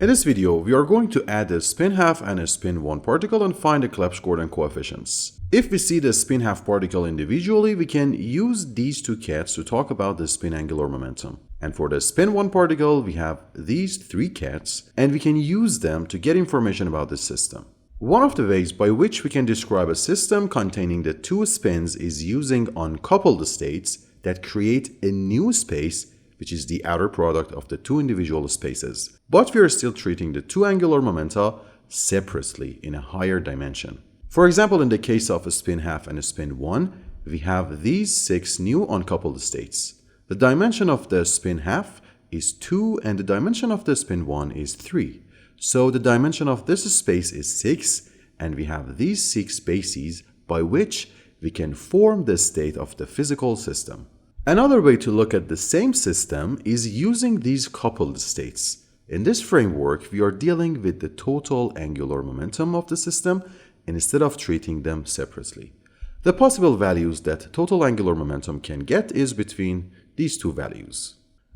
In this video, we are going to add a spin half and a spin 1 particle and find the Clebsch-Gordan coefficients. If we see the spin half particle individually, we can use these two cats to talk about the spin angular momentum. And for the spin 1 particle, we have these three cats, and we can use them to get information about the system. One of the ways by which we can describe a system containing the two spins is using uncoupled states that create a new space, which is the outer product of the two individual spaces. But we are still treating the two angular momenta separately in a higher dimension. For example, in the case of a spin half and a spin 1, we have these 6 new uncoupled states. The dimension of the spin half is 2 and the dimension of the spin 1 is 3. So the dimension of this space is 6, and we have these 6 bases by which we can form the state of the physical system. Another way to look at the same system is using these coupled states. In this framework, we are dealing with the total angular momentum of the system instead of treating them separately. The possible values that total angular momentum can get is between these two values.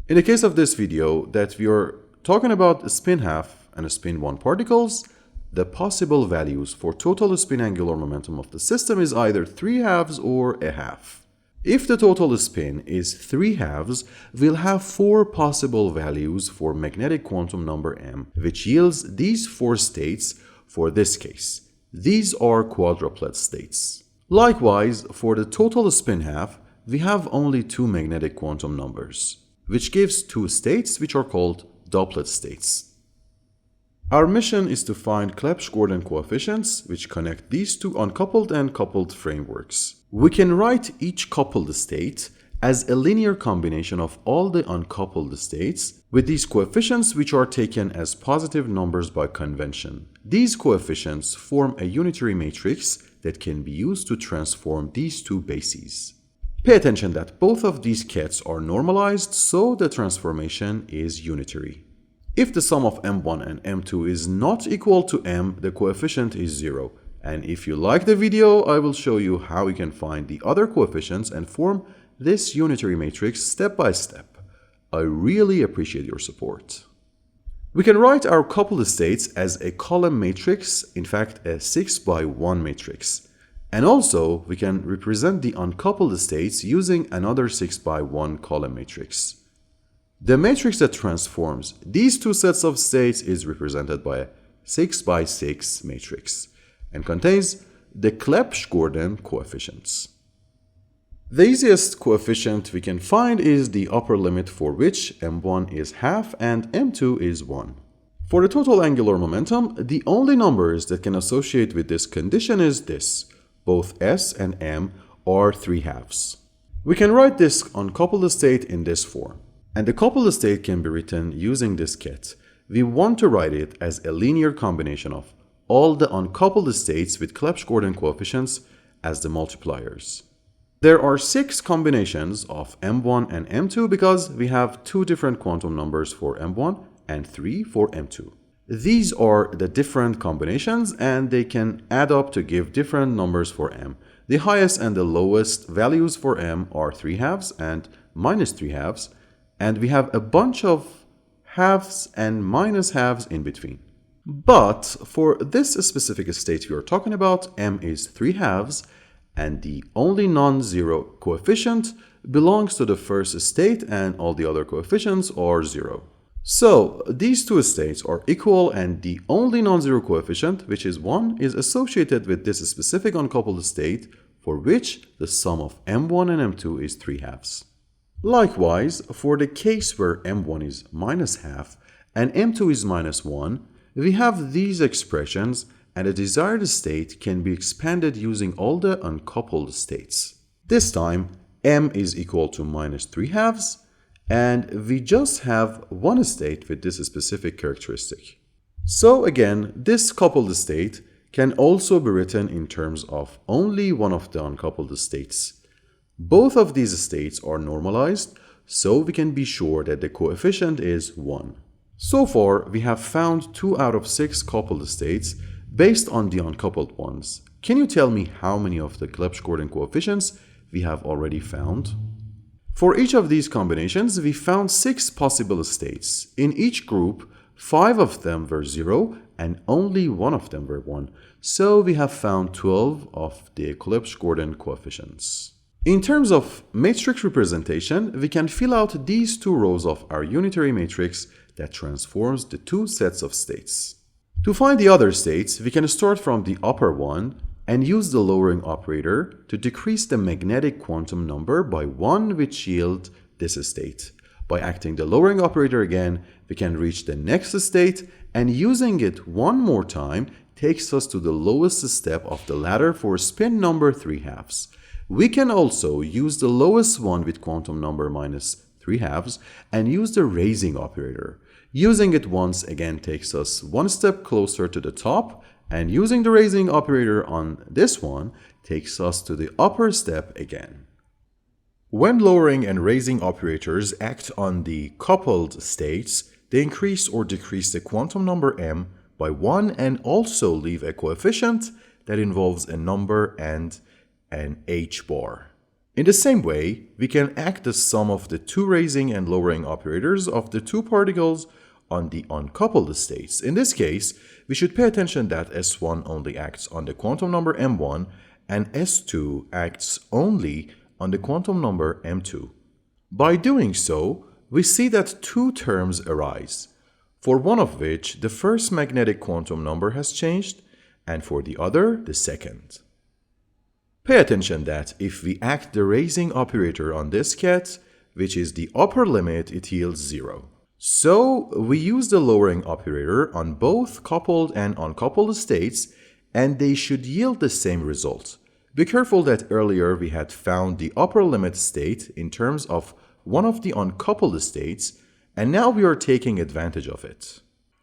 In the case of this video that we are talking about a spin half and a spin 1 particles, the possible values for total spin angular momentum of the system is either 3 halves or a half. If the total spin is 3 halves, we'll have 4 possible values for magnetic quantum number m, which yields these 4 states for this case. These are quadruplet states. Likewise, for the total spin half, we have only 2 magnetic quantum numbers, which gives 2 states which are called doublet states. Our mission is to find Clebsch-Gordan coefficients which connect these two uncoupled and coupled frameworks. We can write each coupled state as a linear combination of all the uncoupled states with these coefficients which are taken as positive numbers by convention. These coefficients form a unitary matrix that can be used to transform these two bases. Pay attention that both of these cats are normalized, so the transformation is unitary. If the sum of m1 and m2 is not equal to m, the coefficient is 0. And if you like the video, I will show you how we can find the other coefficients and form this unitary matrix step by step. I really appreciate your support. We can write our coupled states as a column matrix, in fact a 6 by 1 matrix. And also we can represent the uncoupled states using another 6 by 1 column matrix. The matrix that transforms these two sets of states is represented by a 6 by 6 matrix and contains the Clebsch-Gordan coefficients. The easiest coefficient we can find is the upper limit for which m1 is half and m2 is 1. For the total angular momentum, the only numbers that can associate with this condition is this. Both s and m are 3 halves. We can write this uncoupled state in this form. And the coupled state can be written using this cat. We want to write it as a linear combination of all the uncoupled states with Clebsch-Gordan coefficients as the multipliers. There are 6 combinations of m1 and m2 because we have 2 different quantum numbers for m1 and 3 for m2. These are the different combinations and they can add up to give different numbers for m. The highest and the lowest values for m are 3 halves and minus 3 halves. And we have a bunch of halves and minus halves in between. But for this specific state we are talking about, m is 3 halves, and the only non-zero coefficient belongs to the first state and all the other coefficients are 0. So these two states are equal and the only non-zero coefficient, which is 1, is associated with this specific uncoupled state for which the sum of m1 and m2 is 3 halves. Likewise, for the case where m1 is minus half and m2 is minus 1, we have these expressions and the desired state can be expanded using all the uncoupled states. This time, m is equal to minus 3 halves and we just have one state with this specific characteristic. So again, this coupled state can also be written in terms of only one of the uncoupled states. Both of these states are normalized, so we can be sure that the coefficient is 1. So far, we have found 2 out of 6 coupled states based on the uncoupled ones. Can you tell me how many of the Clebsch-Gordan coefficients we have already found? For each of these combinations, we found 6 possible states. In each group, 5 of them were 0, and only 1 of them were 1. So we have found 12 of the Clebsch-Gordan coefficients. In terms of matrix representation, we can fill out these two rows of our unitary matrix that transforms the two sets of states. To find the other states, we can start from the upper one and use the lowering operator to decrease the magnetic quantum number by 1, which yield this state. By acting the lowering operator again, we can reach the next state, and using it one more time takes us to the lowest step of the ladder for spin number 3/2. We can also use the lowest one with quantum number minus 3/2 and use the raising operator. Using it once again takes us one step closer to the top, and using the raising operator on this one takes us to the upper step again. When lowering and raising operators act on the coupled states, they increase or decrease the quantum number m by 1 and also leave a coefficient that involves a number and an h bar. In the same way, we can act the sum of the two raising and lowering operators of the two particles on the uncoupled states. In this case, we should pay attention that S1 only acts on the quantum number m1 and S2 acts only on the quantum number m2. By doing so, we see that two terms arise, for one of which the first magnetic quantum number has changed, and for the other, the second. Pay attention that if we act the raising operator on this ket, which is the upper limit, it yields 0. So we use the lowering operator on both coupled and uncoupled states, and they should yield the same result. Be careful that earlier we had found the upper limit state in terms of one of the uncoupled states, and now we are taking advantage of it.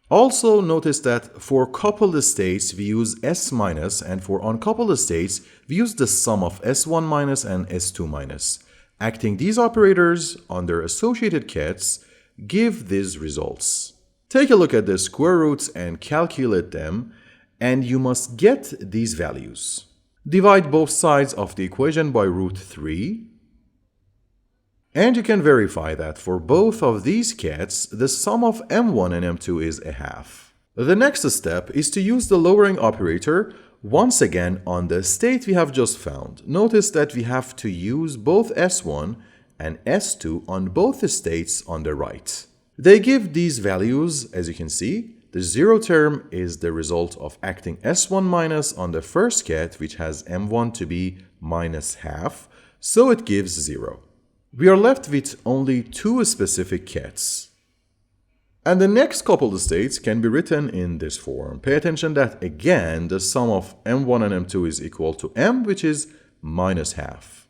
Also notice that for coupled states we use S minus, and for uncoupled states we use the sum of S1 minus and S2 minus. Acting these operators on their associated kets give these results. Take a look at the square roots and calculate them, and you must get these values. Divide both sides of the equation by root 3. And you can verify that for both of these kets, the sum of m1 and m2 is a half. The next step is to use the lowering operator once again on the state we have just found. Notice that we have to use both S1 and S2 on both states on the right. They give these values, as you can see. The 0 term is the result of acting S1 minus on the first ket, which has m1 to be minus half, so it gives 0. We are left with only two specific kets. And the next coupled states can be written in this form. Pay attention that again the sum of m1 and m2 is equal to m, which is minus half.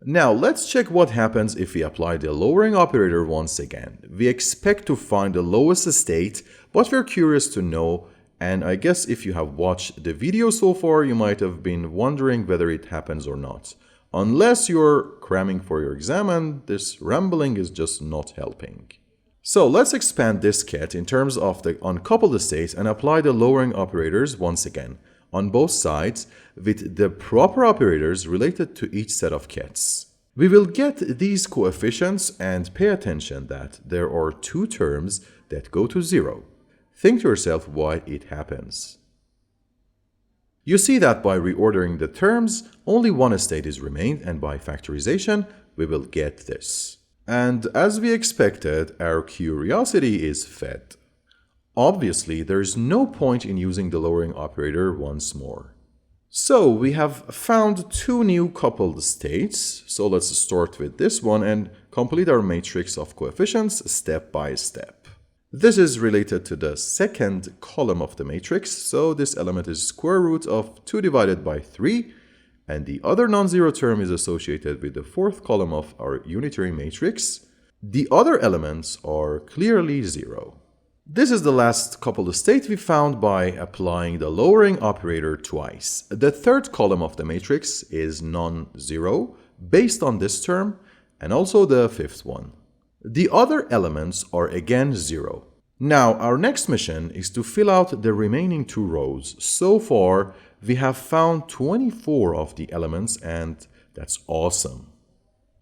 Now let's check what happens if we apply the lowering operator once again. We expect to find the lowest state, but we're curious to know, and I guess if you have watched the video so far, you might have been wondering whether it happens or not. Unless you're cramming for your exam, and this rambling is just not helping. So let's expand this ket in terms of the uncoupled states and apply the lowering operators once again on both sides with the proper operators related to each set of kets. We will get these coefficients, and pay attention that there are two terms that go to 0. Think to yourself why it happens. You see that by reordering the terms, only one state is remained, and by factorization, we will get this. And as we expected, our curiosity is fed. Obviously, there is no point in using the lowering operator once more. So we have found two new coupled states. So let's start with this one and complete our matrix of coefficients step by step. This is related to the second column of the matrix, so this element is square root of 2 divided by 3, and the other non-zero term is associated with the fourth column of our unitary matrix. The other elements are clearly 0. This is the last coupled state we found by applying the lowering operator twice. The third column of the matrix is non-zero based on this term, and also the fifth one. The other elements are again 0. Now our next mission is to fill out the remaining two rows. So far we have found 24 of the elements, and that's awesome.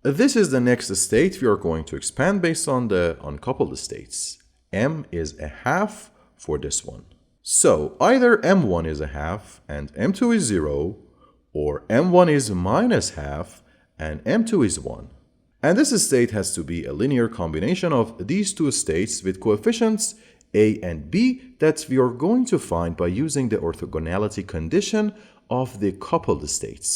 This is the next state we are going to expand based on the uncoupled states. m is a half for this one. So either m1 is a half and m2 is 0, or m1 is minus half and m2 is 1. And this state has to be a linear combination of these two states with coefficients a and b that we are going to find by using the orthogonality condition of the coupled states.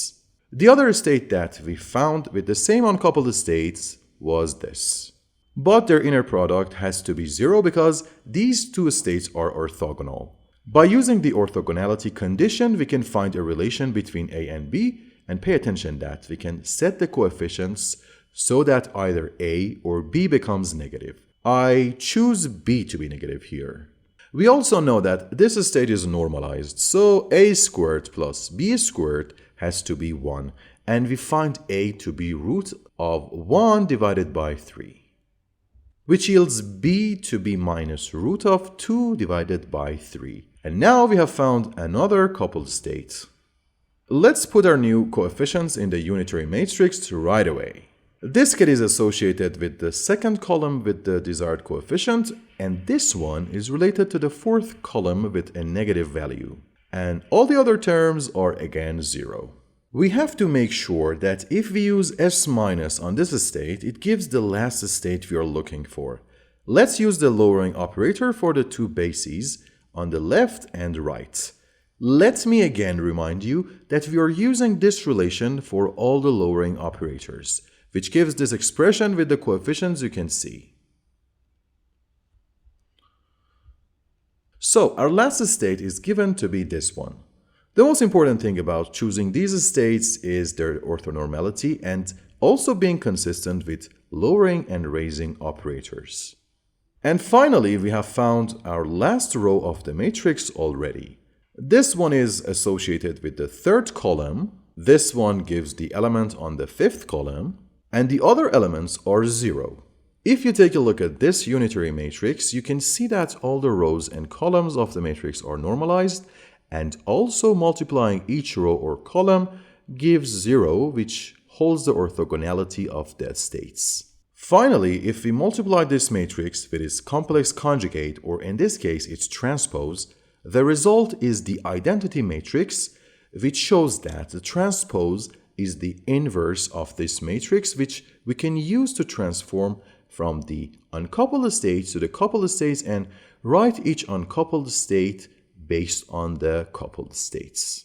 The other state that we found with the same uncoupled states was this. But their inner product has to be 0 because these two states are orthogonal. By using the orthogonality condition, we can find a relation between a and b, and pay attention that we can set the coefficients so that either a or b becomes negative. I choose b to be negative here. We also know that this state is normalized, so a squared plus b squared has to be 1, and we find a to be root of 1 divided by 3, which yields b to be minus root of 2 divided by 3. And now we have found another coupled state. Let's put our new coefficients in the unitary matrix right away. This kid is associated with the second column with the desired coefficient, and this one is related to the fourth column with a negative value. And all the other terms are again 0. We have to make sure that if we use s minus on this state, it gives the last state we are looking for. Let's use the lowering operator for the two bases on the left and right. Let me again remind you that we are using this relation for all the lowering operators, which gives this expression with the coefficients you can see. So our last state is given to be this one. The most important thing about choosing these states is their orthonormality and also being consistent with lowering and raising operators. And finally, we have found our last row of the matrix already. This one is associated with the third column, this one gives the element on the fifth column, and the other elements are 0. If you take a look at this unitary matrix, you can see that all the rows and columns of the matrix are normalized, and also multiplying each row or column gives 0, which holds the orthogonality of the states. Finally, if we multiply this matrix with its complex conjugate, or in this case its transpose, the result is the identity matrix, which shows that the transpose is the inverse of this matrix, which we can use to transform from the uncoupled states to the coupled states and write each uncoupled state based on the coupled states.